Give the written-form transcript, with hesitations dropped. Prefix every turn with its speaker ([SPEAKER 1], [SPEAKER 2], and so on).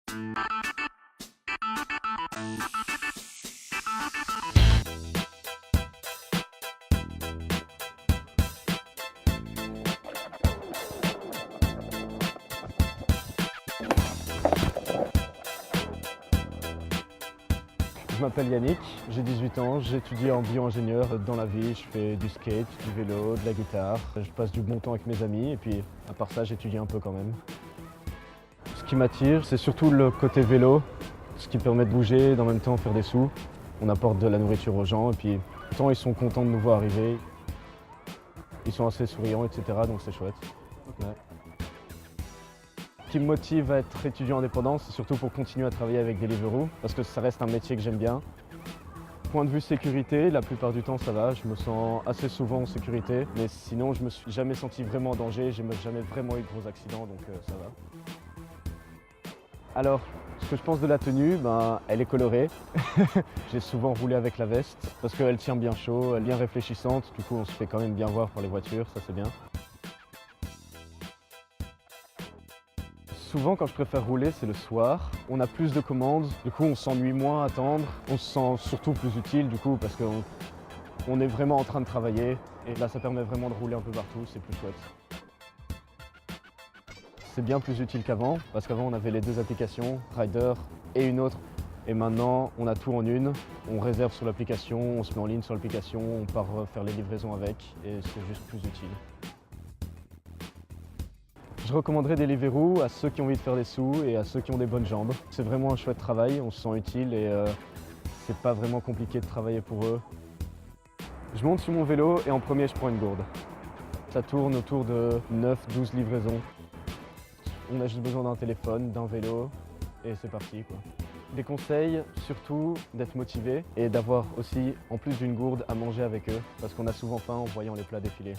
[SPEAKER 1] Je m'appelle Yannick, j'ai 18 ans, j'étudie en bio-ingénieur. Dans la vie, je fais du skate, du vélo, de la guitare. Je passe du bon temps avec mes amis et puis à part ça, j'étudie un peu quand même. Ce qui m'attire, c'est surtout le côté vélo, ce qui permet de bouger et en même temps faire des sous. On apporte de la nourriture aux gens et puis ils sont contents de nous voir arriver. Ils sont assez souriants, etc. donc c'est chouette. Ouais. Ce qui me motive à être étudiant indépendant, c'est surtout pour continuer à travailler avec Deliveroo, parce que ça reste un métier que j'aime bien. Point de vue sécurité, la plupart du temps ça va, je me sens assez souvent en sécurité, mais sinon je me suis jamais senti vraiment en danger, j'ai jamais vraiment eu de gros accidents, donc ça va. Alors, ce que je pense de la tenue, elle est colorée. J'ai souvent roulé avec la veste, parce qu'elle tient bien chaud, elle est bien réfléchissante, du coup on se fait quand même bien voir par les voitures, ça c'est bien. Souvent, quand je préfère rouler, c'est le soir. On a plus de commandes, du coup on s'ennuie moins à attendre. On se sent surtout plus utile du coup parce qu'on est vraiment en train de travailler. Et là, ça permet vraiment de rouler un peu partout, c'est plus chouette. C'est bien plus utile qu'avant, parce qu'avant on avait les deux applications, Rider et une autre. Et maintenant, on a tout en une. On réserve sur l'application, on se met en ligne sur l'application, on part faire les livraisons avec et c'est juste plus utile. Je recommanderais Deliveroo à ceux qui ont envie de faire des sous et à ceux qui ont des bonnes jambes. C'est vraiment un chouette travail, on se sent utile et c'est pas vraiment compliqué de travailler pour eux. Je monte sur mon vélo et en premier je prends une gourde. Ça tourne autour de 9-12 livraisons. On a juste besoin d'un téléphone, d'un vélo et c'est parti quoi. Des conseils, surtout d'être motivé et d'avoir aussi, en plus d'une gourde, à manger avec eux parce qu'on a souvent faim en voyant les plats défiler.